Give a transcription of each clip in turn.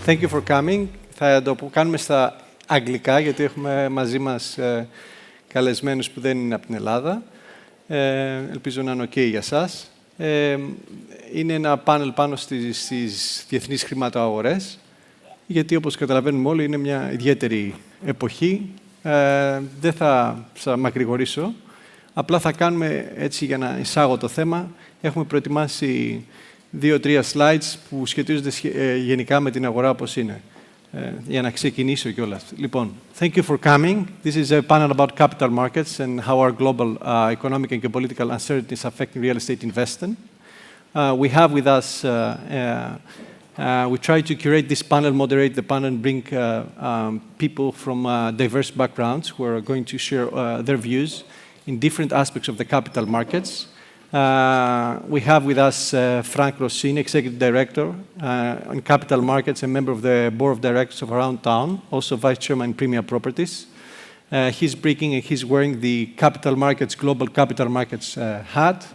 Thank you for coming. Θα το κάνουμε στα αγγλικά, γιατί έχουμε μαζί μας καλεσμένους που δεν είναι από την Ελλάδα. Ελπίζω να είναι OK για σας. Είναι ένα πάνελ πάνω στις διεθνείς χρηματοαγορές, γιατί όπως καταλαβαίνουμε όλοι είναι μια ιδιαίτερη εποχή. Δεν θα μακρηγορήσω. Απλά θα κάνουμε έτσι για να εισάγω το θέμα. Έχουμε προετοιμάσει 2-3 slides που σχετίζονται γενικά με την αγορά όπως είναι. Για να ξεκινήσω κιόλας. Λοιπόν, thank you for coming. This is a panel about capital markets and how our global economic and geopolitical uncertainties affecting real estate investing. We have with us, we try to curate this panel, moderate the panel, and bring people from diverse backgrounds who are going to share their views in different aspects of the capital markets. We have with us Frank Roseen, Executive Director on Capital Markets and member of the Board of Directors of Aroundtown, also Vice Chairman in Premia Properties. He's wearing the Capital Markets, Global Capital Markets hat.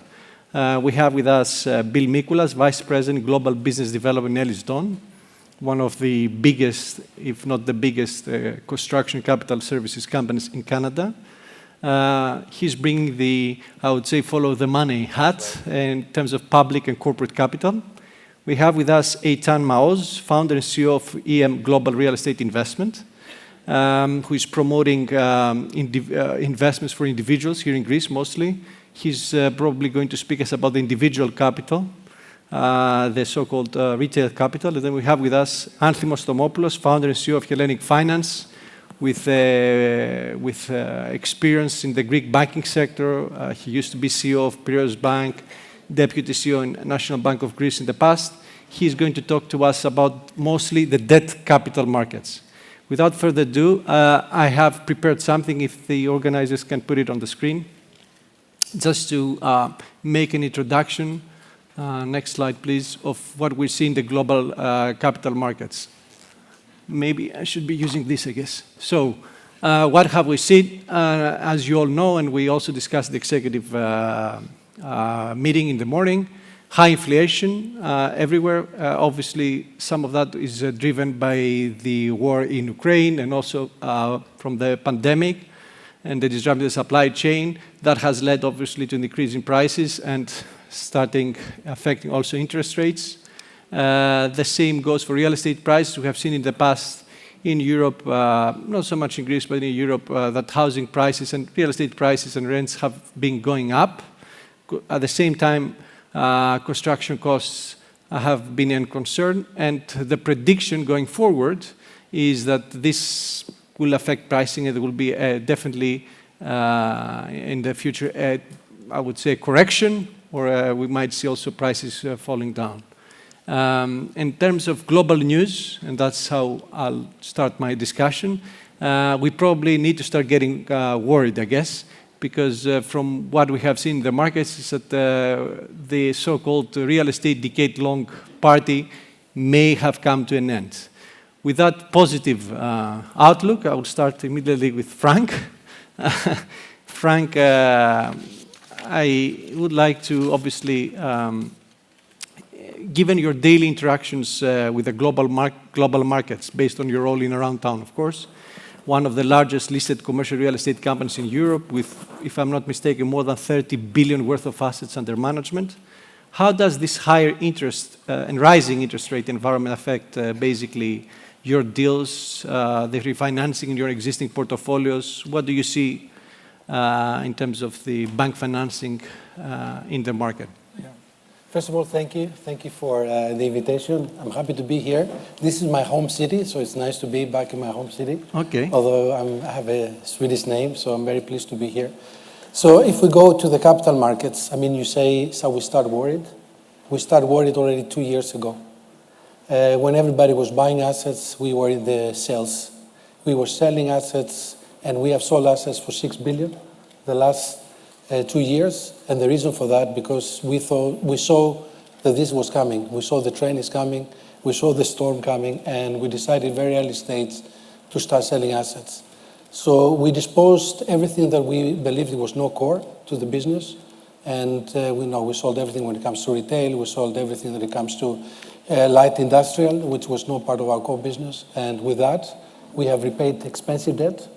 We have with us Bill Michoulas, Vice President, Global Business Development in EllisDon, one of the biggest, if not the biggest, construction capital services companies in Canada. He's bringing the, I would say, follow the money hat in terms of public and corporate capital. We have with us Eitan Maoz, founder and CEO of EM Global Real Estate Investment, who is promoting investments for individuals here in Greece mostly. He's probably going to speak us about the individual capital, the so-called retail capital. And then we have with us Anthimos Thomopoulos, founder and CEO of Hellenic Finance, with experience in the Greek banking sector. He used to be CEO of Piraeus Bank, Deputy CEO in National Bank of Greece in the past. He's going to talk to us about mostly the debt capital markets. Without further ado, I have prepared something, if the organizers can put it on the screen, just to make an introduction, next slide please, of what we see in the global capital markets. Maybe I should be using this, I guess. So, what have we seen? As you all know, and we also discussed the executive meeting in the morning, high inflation everywhere. Obviously, some of that is driven by the war in Ukraine and also from the pandemic and the disruption of the supply chain. That has led, obviously, to an increase in prices and affecting also interest rates. The same goes for real estate prices. We have seen in the past in Europe, not so much in Greece, but in Europe, that housing prices and real estate prices and rents have been going up. At the same time, construction costs have been a concern, and the prediction going forward is that this will affect pricing, and there will be definitely in the future, I would say, correction, or we might see also prices falling down. In terms of global news, and that's how I'll start my discussion, we probably need to start getting worried, I guess, because from what we have seen in the markets is that the so-called real estate decade-long party may have come to an end. With that positive outlook, I will start immediately with Frank. Frank, I would like to obviously given your daily interactions with the global markets, based on your role in Aroundtown, of course, one of the largest listed commercial real estate companies in Europe with, if I'm not mistaken, more than 30 billion worth of assets under management. How does this higher interest and rising interest rate environment affect basically your deals, the refinancing in your existing portfolios? What do you see in terms of the bank financing in the market? First of all, thank you. Thank you for the invitation. I'm happy to be here. This is my home city, so it's nice to be back in my home city. Okay. Although I have a Swedish name, so I'm very pleased to be here. So if we go to the capital markets, I mean, you say, so we start worried. We started worried already 2 years ago. When everybody was buying assets, we were in the sales. We were selling assets, and we have sold assets for 6 billion the last 2 years, and the reason for that, because we saw that this was coming. We saw the train is coming, we saw the storm coming, and we decided very early stage to start selling assets. So we disposed everything that we believed was no core to the business, And we sold everything when it comes to retail. We sold everything when it comes to light industrial, which was no part of our core business. And with that, we have repaid expensive debt.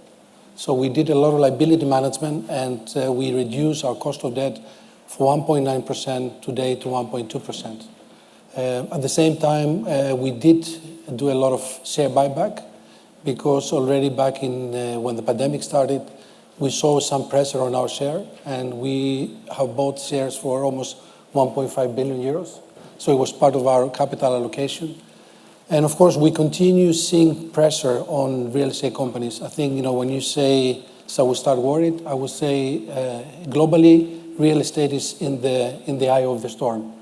So we did a lot of liability management, and we reduced our cost of debt from 1.9% today to 1.2%. At the same time, we did do a lot of share buyback, because already back in when the pandemic started, we saw some pressure on our share, and we have bought shares for almost 1.5 billion euros. So it was part of our capital allocation. And of course, we continue seeing pressure on real estate companies. I think, when you say, so we start worried, I would say globally, real estate is in the eye of the storm.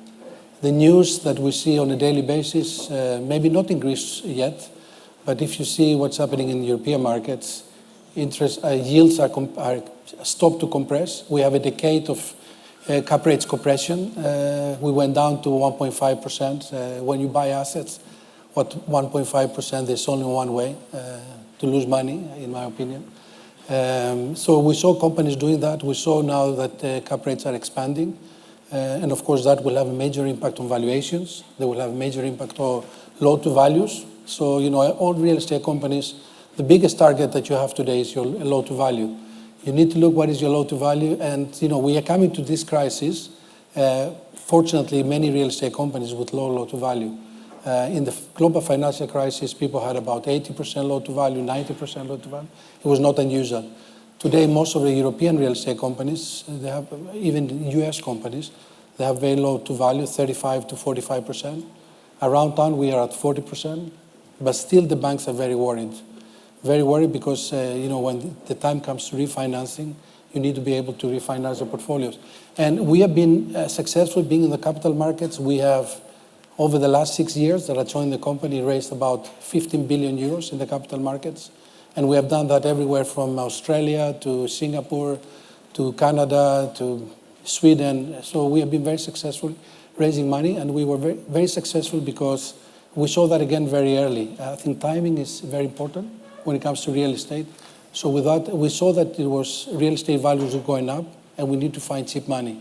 The news that we see on a daily basis, maybe not in Greece yet, but if you see what's happening in European markets, interest yields are stopped to compress. We have a decade of cap rates compression. We went down to 1.5%. When you buy assets, 1.5%, there's only one way to lose money, in my opinion. So we saw companies doing that. We saw now that cap rates are expanding. And of course, that will have a major impact on valuations. They will have a major impact on loan to values. So, all real estate companies, the biggest target that you have today is your loan to value. You need to look what is your loan to value. And, we are coming to this crisis. Fortunately, many real estate companies with low loan to value. In the global financial crisis, people had about 80% loan to value, 90% loan to value. It was not unusual. Today, most of the European real estate companies, they have, even US companies, they have very low to value, 35 to 45%. Aroundtown, we are at 40%. But still, the banks are very worried. Very worried because, when the time comes to refinancing, you need to be able to refinance the portfolios. And we have been successful being in the capital markets. We have, over the last 6 years that I joined the company, raised about 15 billion euros in the capital markets. And we have done that everywhere from Australia to Singapore to Canada to Sweden. So we have been very successful raising money, and we were very, very successful because we saw that again very early. I think timing is very important when it comes to real estate. So with that, we saw that it was real estate values were going up, and we need to find cheap money.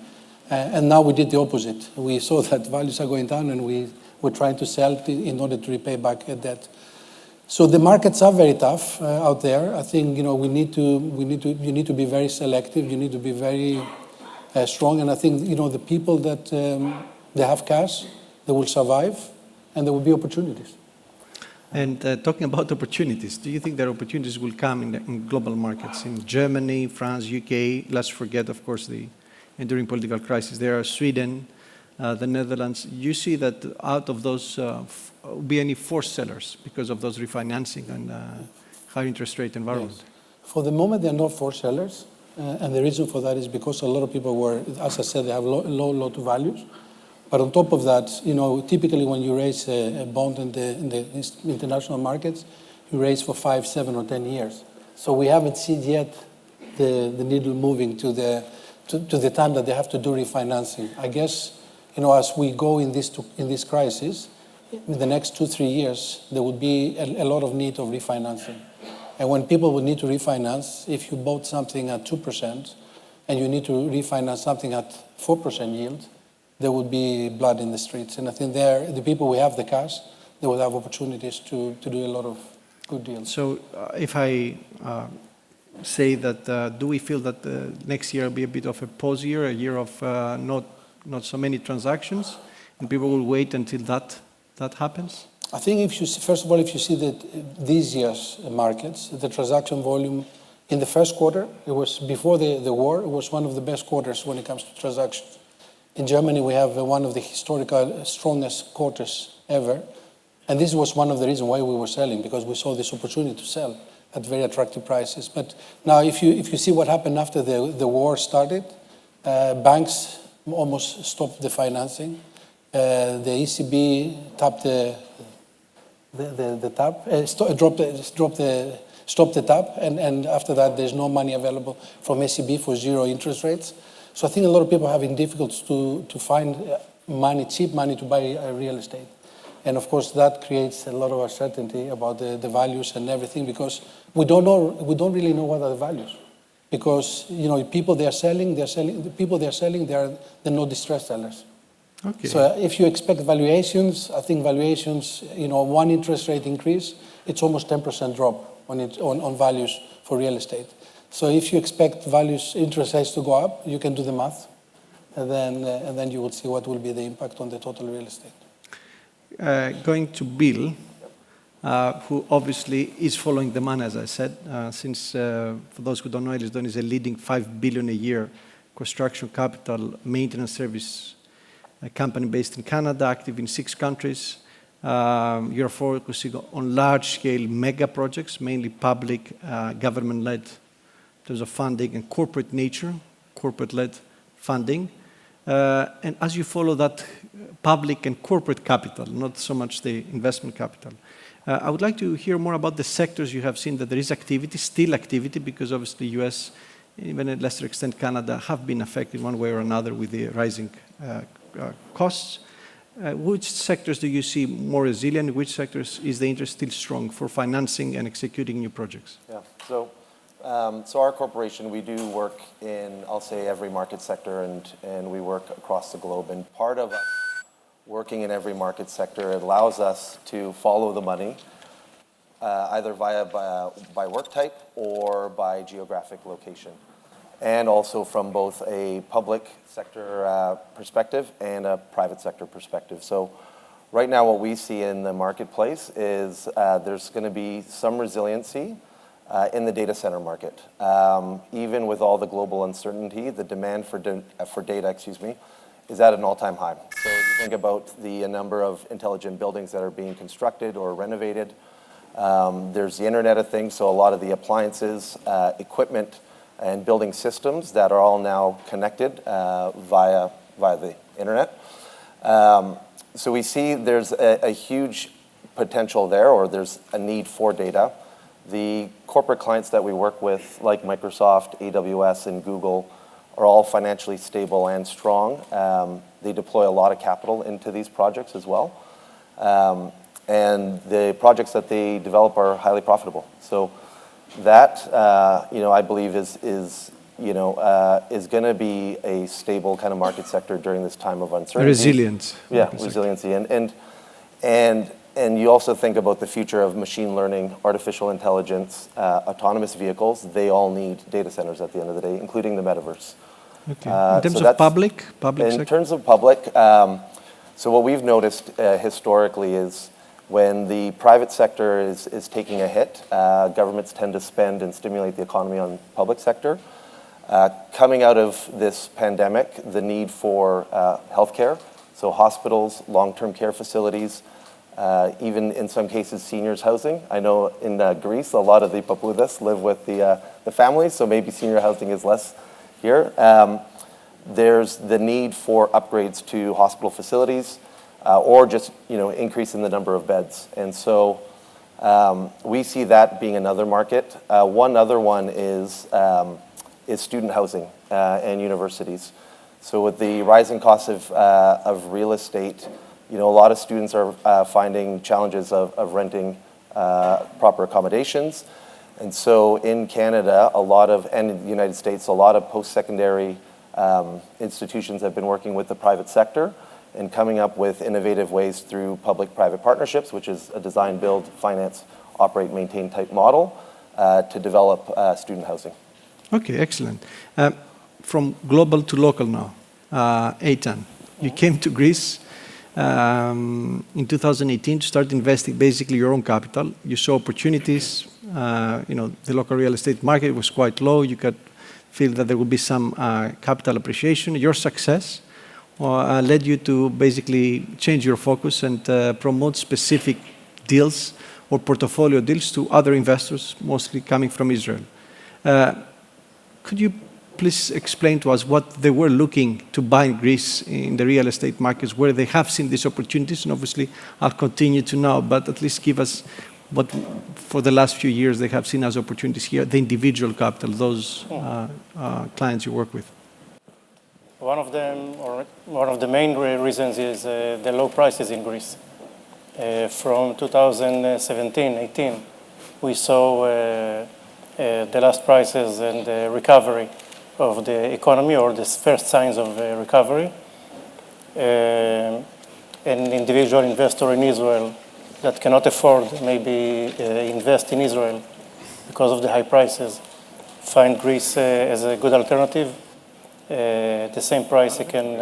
And now we did the opposite. We saw that values are going down, and we were trying to sell in order to repay back debt. So the markets are very tough out there. I think you need to be very selective. You need to be very strong. And I think the people that they have cash, they will survive, and there will be opportunities. And talking about opportunities, do you think that opportunities will come in global markets in Germany, France, UK? Let's forget, of course, the enduring political crisis. There are Sweden, the Netherlands. You see that out of those will be any forced sellers because of those refinancing and high interest rate environment? Yes. For the moment, there are no forced sellers. And the reason for that is because a lot of people were, as I said, they have low loan to values. But on top of that, typically when you raise a bond in the international markets, you raise for 5, 7, or 10 years. So we haven't seen yet the needle moving to the time that they have to do refinancing. I guess, as we go in this crisis, in the next 2, 3 years, there will be a lot of need of refinancing. And when people will need to refinance, if you bought something at 2% and you need to refinance something at 4% yield, there will be blood in the streets. And I think the people who have the cash, they will have opportunities to do a lot of good deals. So if I say that, do we feel that next year will be a bit of a pause year, a year of not so many transactions, and people will wait until that happens? I think first of all, if you see that these year's markets, the transaction volume in the first quarter, it was before the war, it was one of the best quarters when it comes to transactions. In Germany, we have one of the historical strongest quarters ever. And this was one of the reasons why we were selling, because we saw this opportunity to sell at very attractive prices. But now, if you see what happened after the war started, banks almost stopped the financing. The ECB tapped the tap, stopped the tap, and after that, there's no money available from ECB for 0 interest rates. So I think a lot of people are having difficulties to find money, cheap money to buy real estate. And of course, that creates a lot of uncertainty about the values and everything, because we don't really know what are the values. because people they are selling, the people they are selling, they're not distressed sellers. Okay. So if you expect valuations, I think valuations, one interest rate increase, it's almost 10% drop on values for real estate. So if you expect interest rates to go up, you can do the math, and then you will see what will be the impact on the total real estate. Going to Bill, who obviously is following the money, as I said, since, for those who don't know, EllisDon is a leading $5 billion a year construction capital maintenance service company based in Canada, active in 6 countries. You're focusing on large-scale mega projects, mainly public, government-led in terms of funding and corporate nature, corporate-led funding. And as you follow that public and corporate capital, not so much the investment capital, I would like to hear more about the sectors you have seen that there is activity, still activity, because obviously US, even at lesser extent Canada, have been affected one way or another with the rising costs. Which sectors do you see more resilient? Which sectors is the interest still strong for financing and executing new projects? Yeah, so our corporation, we do work in, I'll say, every market sector, and we work across the globe. And part of working in every market sector, it allows us to follow the money, either by work type or by geographic location, and also from both a public sector perspective and a private sector perspective. So right now what we see in the marketplace is there's going to be some resiliency in the data center market. Even with all the global uncertainty, the demand for data, is at an all-time high. So you think about the number of intelligent buildings that are being constructed or renovated. There's the Internet of Things, so a lot of the appliances, equipment, and building systems that are all now connected via the Internet. So we see there's a huge potential there, or there's a need for data. The corporate clients that we work with, like Microsoft, AWS, and Google, are all financially stable and strong. They deploy a lot of capital into these projects as well. And the projects that they develop are highly profitable. So that, I believe is going to be a stable kind of market sector during this time of uncertainty. Resilience. Yeah, resiliency. And you also think about the future of machine learning, artificial intelligence, autonomous vehicles. They all need data centers at the end of the day, including the metaverse. Okay. In terms of public sector? In terms of public, so what we've noticed historically is when the private sector is taking a hit, governments tend to spend and stimulate the economy on public sector. Coming out of this pandemic, the need for healthcare, so hospitals, long-term care facilities, even in some cases seniors housing. I know in Greece, a lot of the Papoudas live with the families, so maybe senior housing is less here. There's the need for upgrades to hospital facilities, or just increase in the number of beds. And so we see that being another market. One other one is student housing and universities. So with the rising costs of real estate, a lot of students are finding challenges of renting proper accommodations. And so in Canada, and in the United States, a lot of post-secondary institutions have been working with the private sector and coming up with innovative ways through public-private partnerships, which is a design, build, finance, operate, maintain type model to develop student housing. Okay, excellent. From global to local now, Eitan, you came to Greece in 2018 to start investing basically your own capital. You saw opportunities. The local real estate market was quite low. You could feel that there would be some capital appreciation. Your success led you to basically change your focus and promote specific deals or portfolio deals to other investors, mostly coming from Israel. Could you please explain to us what they were looking to buy in Greece in the real estate markets, where they have seen these opportunities? And obviously, I'll continue to know, but at least give us what, for the last few years, they have seen as opportunities here, the individual capital, those clients you work with. One of them, or one of the main reasons, is the low prices in Greece. From 2017-18, we saw the last crisis and the recovery of the economy, or the first signs of recovery. An individual investor in Israel that cannot afford maybe invest in Israel because of the high prices find Greece as a good alternative. The same price, he can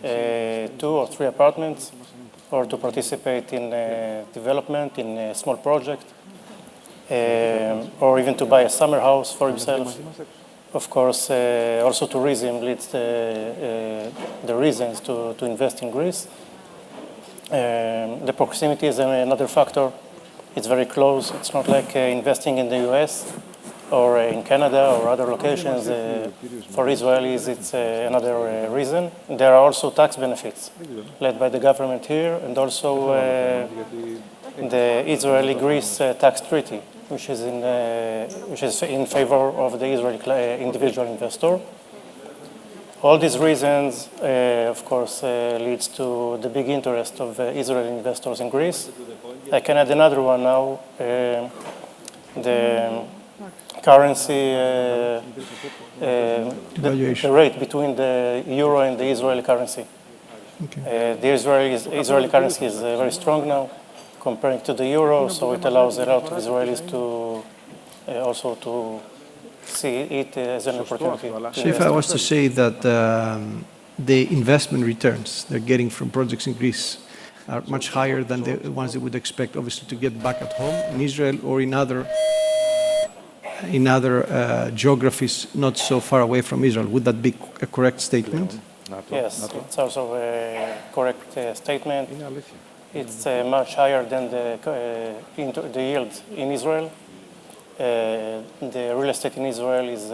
buy 2 or 3 apartments, or to participate in development in a small project, or even to buy a summer house for himself. Of course, also tourism leads the reasons to invest in Greece. The proximity is another factor. It's very close. It's not like investing in the US or in Canada or other locations. For Israelis, it's another reason. There are also tax benefits led by the government here, and also the Israeli-Greece tax treaty, which is in favor of the Israeli individual investor. All these reasons, of course, leads to the big interest of Israeli investors in Greece. I can add another one now. The currency, the rate between the euro and the Israeli currency. Okay. The Israeli currency is very strong now comparing to the euro, so it allows a lot of Israelis to also to see it as an opportunity. So if I was to say that the investment returns they're getting from projects in Greece are much higher than the ones they would expect, obviously, to get back at home in Israel or in other geographies not so far away from Israel. Would that be a correct statement? Yes, it's also a correct statement. It's much higher than the yield in Israel. The real estate in Israel is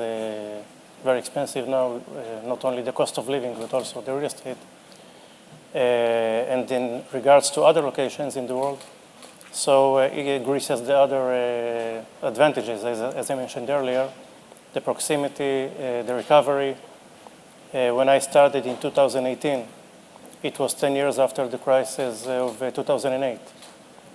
very expensive now, not only the cost of living, but also the real estate. And in regards to other locations in the world, so Greece has the other advantages, as I mentioned earlier, the proximity, the recovery. When I started in 2018, it was 10 years after the crisis of 2008.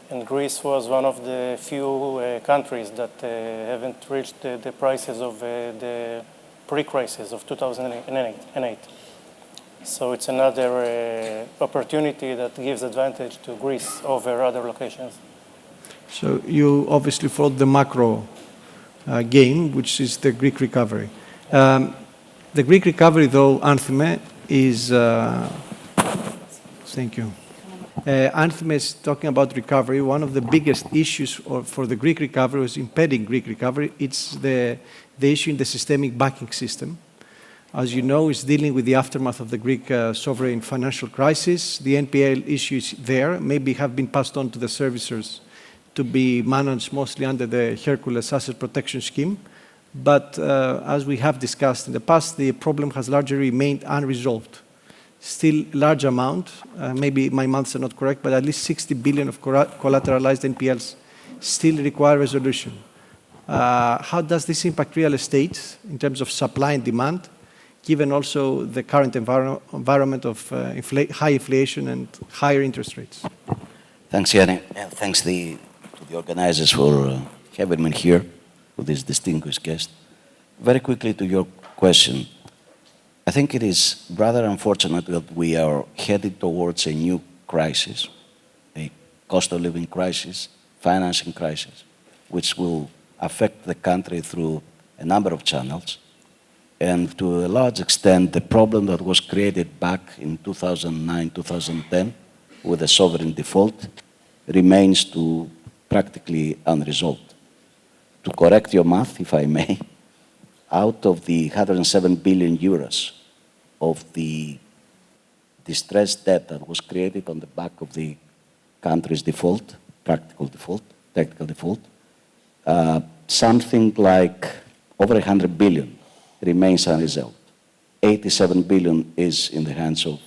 And Greece was one of the few countries that haven't reached the prices of the pre-crisis of 2008. So it's another opportunity that gives advantage to Greece over other locations. So you obviously followed the macro game, which is the Greek recovery. The Greek recovery, though, Anthime, is... thank you. Anthime is talking about recovery. One of the biggest issues for the Greek recovery was impeding Greek recovery. It's the issue in the systemic banking system. As you know, it's dealing with the aftermath of the Greek sovereign financial crisis. The NPL issues there maybe have been passed on to the servicers to be managed mostly under the Hercules Asset Protection Scheme. But as we have discussed in the past, the problem has largely remained unresolved. Still large amount, maybe my maths are not correct, but at least 60 billion of collateralized NPLs still require resolution. How does this impact real estate in terms of supply and demand, given also the current environment of high inflation and higher interest rates? Thanks, Yanni, and thanks to the organizers for having me here with this distinguished guest. Very quickly to your question, I think it is rather unfortunate that we are headed towards a new crisis, a cost of living crisis, financing crisis, which will affect the country through a number of channels. And to a large extent, the problem that was created back in 2009, 2010, with the sovereign default, remains to practically unresolved. To correct your math, if I may, out of the 107 billion euros of the distressed debt that was created on the back of the country's default, practical default, technical default, something like over 100 billion remains unresolved. 87 billion is in the hands of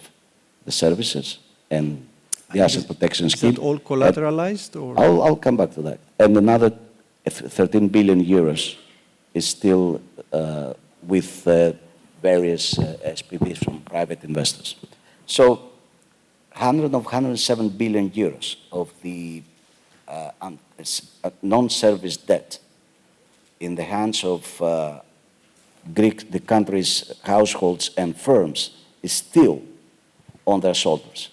the services and the asset protection scheme. Is that all collateralized? Or? I'll come back to that. And another 13 billion euros is still with various SPVs from private investors. So 107 billion euros of the non-service debt in the hands of the country's households and firms is still on their shoulders.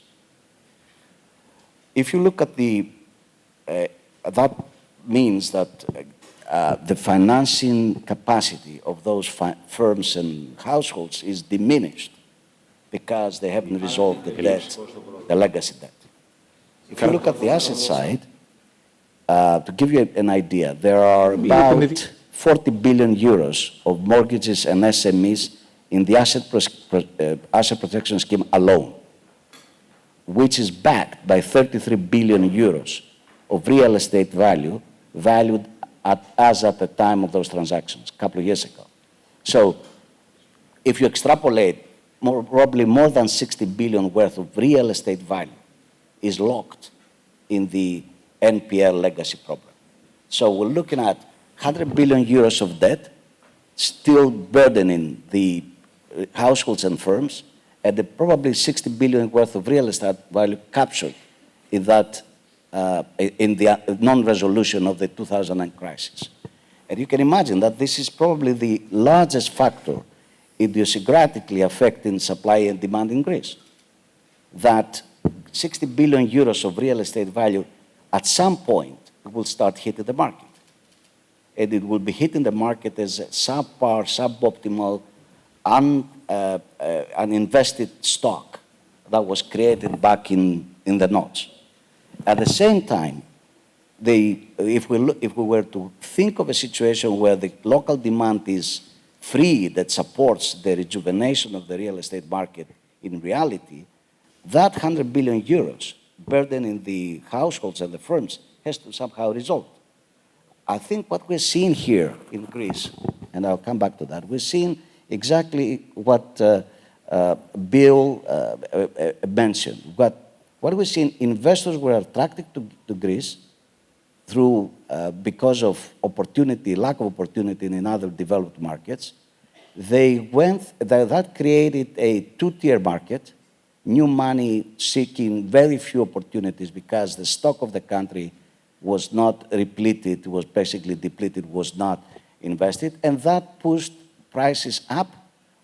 If you look at that means that the financing capacity of those firms and households is diminished because they haven't resolved the debt, the legacy debt. If you look at the asset side, to give you an idea, there are about 40 billion euros of mortgages and SMEs in the asset protection scheme alone, which is backed by 33 billion euros of real estate value, valued as at the time of those transactions, a couple of years ago. So if you extrapolate, probably more than 60 billion worth of real estate value is locked in the NPL legacy program. So we're looking at 100 billion euros of debt still burdening the households and firms, and probably 60 billion worth of real estate value captured in that in the non-resolution of the 2009 crisis. And you can imagine that this is probably the largest factor idiosyncratically affecting supply and demand in Greece. That 60 billion euros of real estate value at some point will start hitting the market. And it will be hitting the market as a subpar, suboptimal, uninvested stock that was created back in the noughts. At the same time, if we were to think of a situation where the local demand is free, that supports the rejuvenation of the real estate market in reality, that 100 billion euros burdening the households and the firms has to somehow resolve. I think what we're seeing here in Greece, and I'll come back to that, we're seeing exactly what Bill mentioned. What we're seeing, investors were attracted to Greece through, because of opportunity, lack of opportunity in other developed markets. That created a two-tier market, new money seeking very few opportunities because the stock of the country was not repleted, was basically depleted, was not invested, and that pushed prices up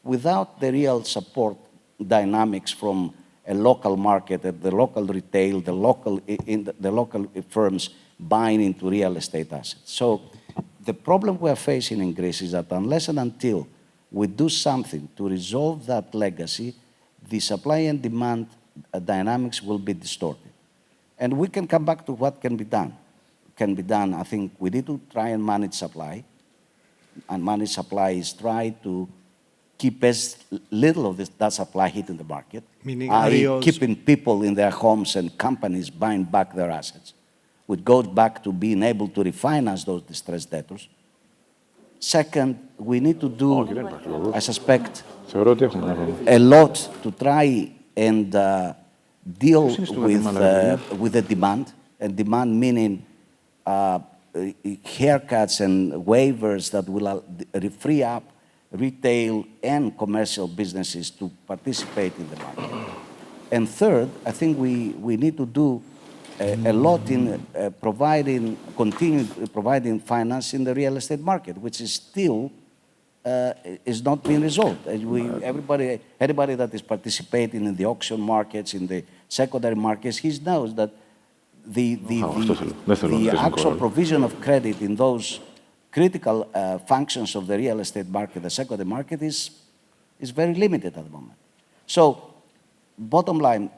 without the real support dynamics from a local market, the local retail, the local firms buying into real estate assets. So the problem we're facing in Greece is that unless and until we do something to resolve that legacy, the supply and demand dynamics will be distorted. And we can come back to what can be done. I think we need to try and manage supply. And manage supply is try to keep as little of that supply hitting the market, meaning keeping people in their homes and companies buying back their assets, which goes back to being able to refinance those distressed debtors. Second, we need to do, I suspect, a lot to try and deal with the demand, and demand meaning haircuts and waivers that will free up retail and commercial businesses to participate in the market. And third, I think we need to do a lot in continue providing finance in the real estate market, which is still is not being resolved. Anybody that is participating in the auction markets, in the secondary markets, he knows that the actual provision of credit in those critical functions of the real estate market, the secondary market, is very limited at the moment. So, bottom line,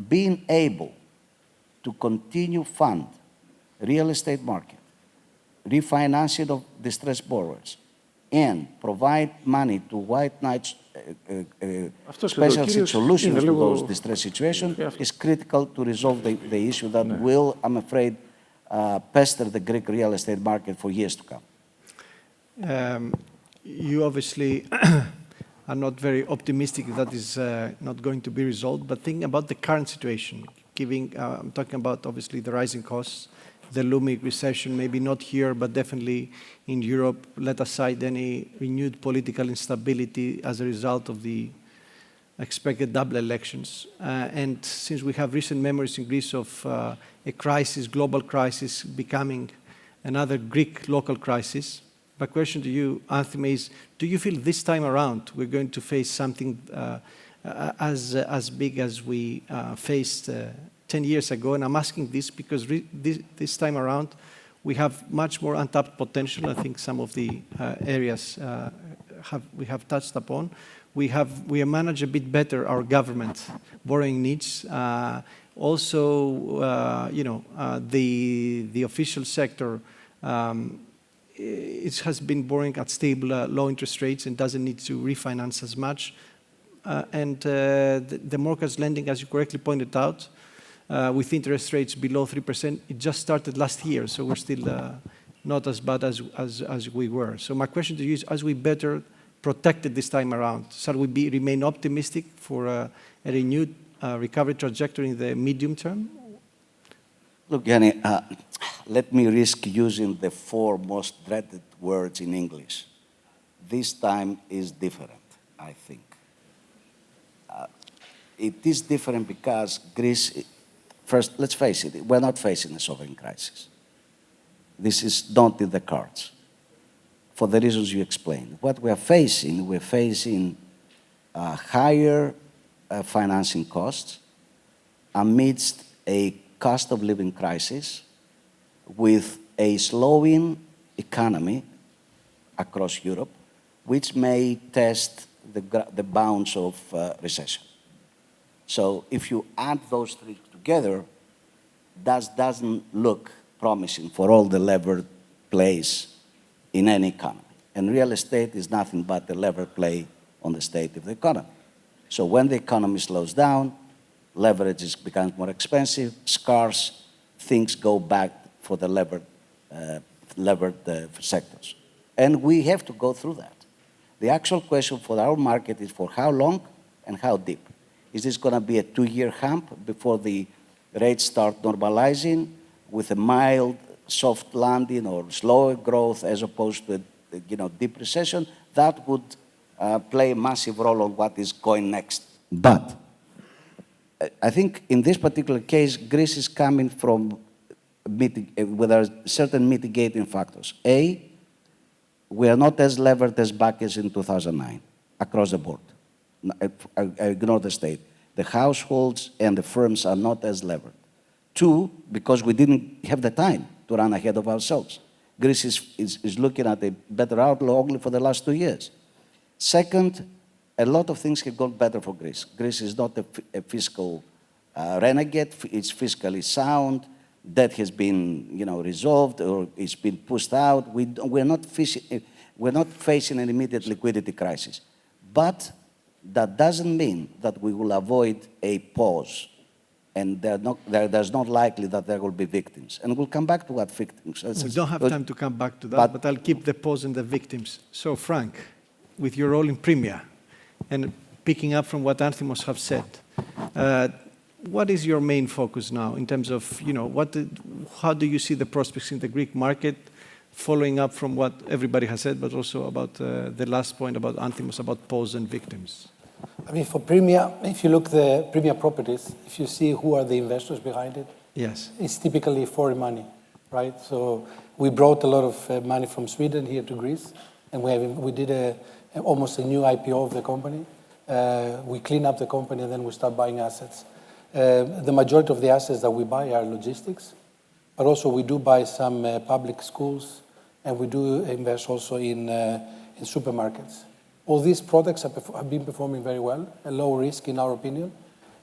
being able to continue fund real estate market, refinancing of distressed borrowers, and provide money to white knight special solutions to those distressed situations is critical to resolve the issue that will, I'm afraid, pester the Greek real estate market for years to come. You obviously are not very optimistic that is not going to be resolved, but thinking about the current situation, I'm talking about obviously the rising costs, the looming recession, maybe not here, but definitely in Europe, let aside any renewed political instability as a result of the expected double elections. And since we have recent memories in Greece of a crisis, global crisis, becoming another Greek local crisis, My question to you, Anthimos, is do you feel this time around we're going to face something as big as we faced 10 years ago? And I'm asking this because this time around we have much more untapped potential. I think some of the areas we have touched upon. We manage a bit better our government borrowing needs. Also, the official sector it has been borrowing at stable low interest rates and doesn't need to refinance as much. And the mortgage lending, as you correctly pointed out, with interest rates below 3%, it just started last year, so we're still not as bad as we were. So my question to you is, as we better protected this time around, shall we remain optimistic for a renewed recovery trajectory in the medium term? Look, Yanni, let me risk using the 4 most dreaded words in English. This time is different, I think. It is different because Greece, first, let's face it, we're not facing a sovereign crisis. This is not in the cards, for the reasons you explained. What we're facing higher financing costs amidst a cost of living crisis with a slowing economy across Europe, which may test the bounds of recession. So if you add those 3 together, that doesn't look promising for all the levered plays in any economy. And real estate is nothing but the levered play on the state of the economy. So when the economy slows down, leverage becomes more expensive, scarce, things go back for the levered sectors. And we have to go through that. The actual question for our market is for how long and how deep. Is this going to be a 2-year hump before the rates start normalizing with a mild, soft landing or slower growth as opposed to deep recession? That would play a massive role on what is going next. But I think in this particular case, Greece is coming from with certain mitigating factors. A, we are not as levered as back as in 2009 across the board. I ignore the state. The households and the firms are not as levered. 2, because we didn't have the time to run ahead of ourselves. Greece is looking at a better outlook only for the last 2 years. Second, a lot of things have gone better for Greece. Greece is not a fiscal renegade. It's fiscally sound. Debt has been, resolved or it's been pushed out. We're not facing an immediate liquidity crisis. But that doesn't mean that we will avoid a pause. And there's not likely that there will be victims. And we'll come back to what victims. We don't have time to come back to that, but I'll keep the pause and the victims. So, Frank, with your role in Premia, and picking up from what Anthimos have said, what is your main focus now in terms of, how do you see the prospects in the Greek market, following up from what everybody has said, but also about the last point about Anthimos, about pause and victims? I mean, for Premia, if you look at the Premia properties, if you see who are the investors behind it, yes, it's typically foreign money, right? So we brought a lot of money from Sweden here to Greece, and we did almost a new IPO of the company. We clean up the company, and then we start buying assets. The majority of the assets that we buy are logistics, but also we do buy some public schools, and we do invest also in supermarkets. All these products have been performing very well, a low risk in our opinion.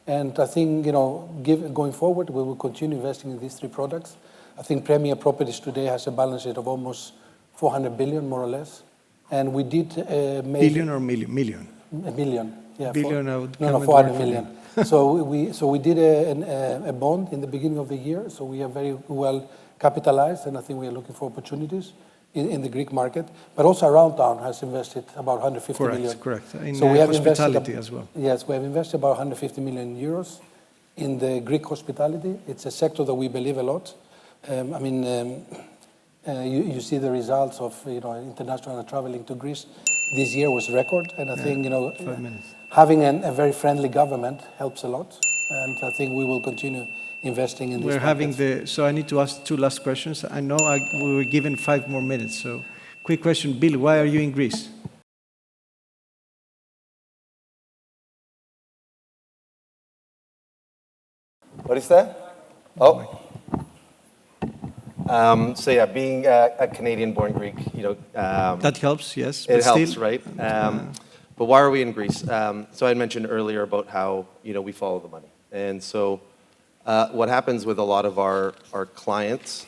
And I think, going forward, we will continue investing in these 3 products. I think Premia Properties today has a balance sheet of almost 400 billion, more or less. And we did billion or million? Million. A billion, yeah. Billion, I would No, 400 million. So we did a bond in the beginning of the year. So we are very well capitalized, and I think we are looking for opportunities in the Greek market. But also Aroundtown has invested about 150 million. Correct. In so we have hospitality as well. Yes, we have invested about 150 million euros in the Greek hospitality. It's a sector that we believe a lot. You see the results of international traveling to Greece. This year was record, and I think 5 minutes. Having a very friendly government helps a lot, and I think we will continue investing in these markets. So I need to ask 2 last questions. I know we were given 5 more minutes, so Quick question, Bill, why are you in Greece? What is that? Oh. So yeah, being a Canadian-born Greek, That helps, yes. it but helps, still, right? But why are we in Greece? So I mentioned earlier about how we follow the money, and so what happens with a lot of our clients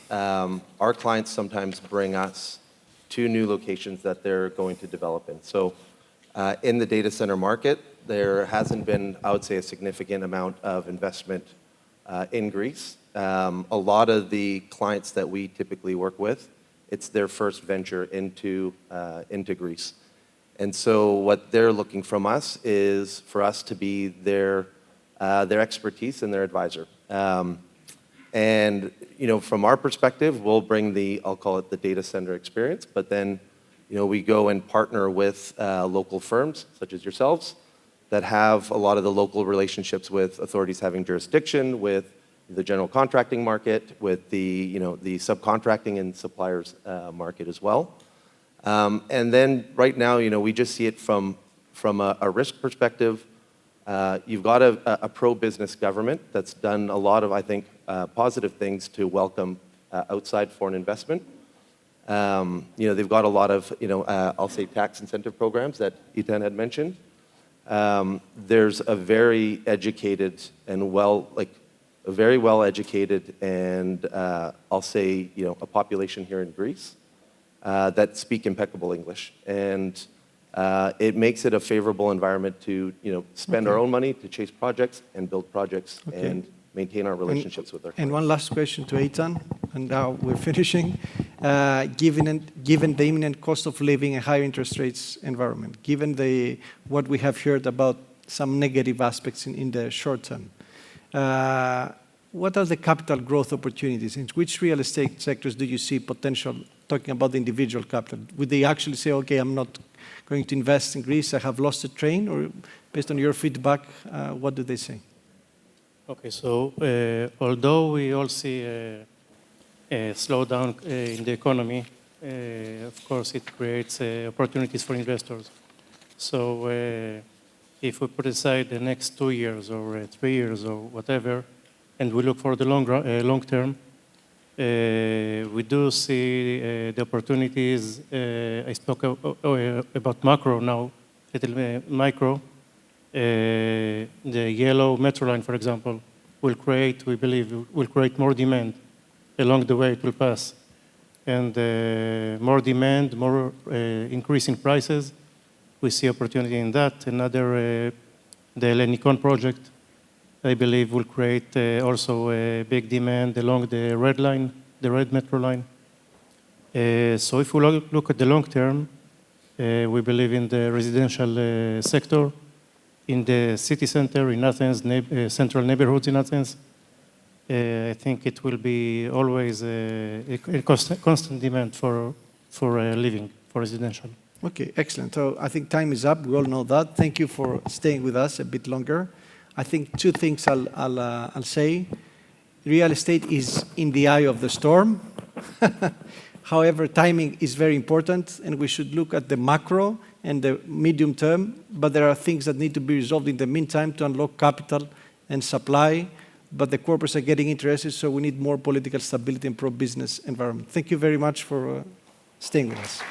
sometimes bring us to new locations that they're going to develop in. So in the data center market, there hasn't been, I would say, a significant amount of investment in Greece. A lot of the clients that we typically work with, it's their first venture into Greece. And so what they're looking from us is for us to be their expertise and their advisor. And from our perspective, we'll bring I'll call it the data center experience, but then we go and partner with local firms such as yourselves that have a lot of the local relationships with authorities having jurisdiction, with the general contracting market, with the subcontracting and suppliers market as well. And then right now, we just see it from a risk perspective. You've got a pro-business government that's done a lot of, I think, positive things to welcome outside foreign investment. They've got a lot of, I'll say, tax incentive programs that Eitan had mentioned. There's a very educated and very well-educated and I'll say, a population here in Greece that speak impeccable English. And it makes it a favorable environment to, spend our own money to chase projects and build projects and maintain our relationships with our clients. And one last question to Eitan, and now we're finishing. Given the imminent cost of living and higher interest rates environment, given what we have heard about some negative aspects in the short term, what are the capital growth opportunities? In which real estate sectors do you see potential, talking about the individual capital? Would they actually say, okay, I'm not going to invest in Greece, I have lost a train? Or based on your feedback, what do they say? Okay, so although we all see a slowdown in the economy, of course it creates opportunities for investors. So if we put aside the next 2 years or 3 years or whatever, and we look for the long term, we do see the opportunities. I spoke about macro now, little micro. The yellow metro line, for example, we believe, will create more demand along the way it will pass. And more demand, more increase in prices. We see opportunity in that. Another, the Hellenic project, I believe, will create also a big demand along the red line, the red metro line. So if we look at the long term, we believe in the residential sector, in the city center in Athens, central neighborhoods in Athens. I think it will be always a constant demand for living, for residential. Okay, excellent. So I think time is up. We all know that. Thank you for staying with us a bit longer. I think 2 things I'll say. Real estate is in the eye of the storm. However, timing is very important, and we should look at the macro and the medium term, but there are things that need to be resolved in the meantime to unlock capital and supply, but the corporates are getting interested, so we need more political stability and pro-business environment. Thank you very much for staying with us.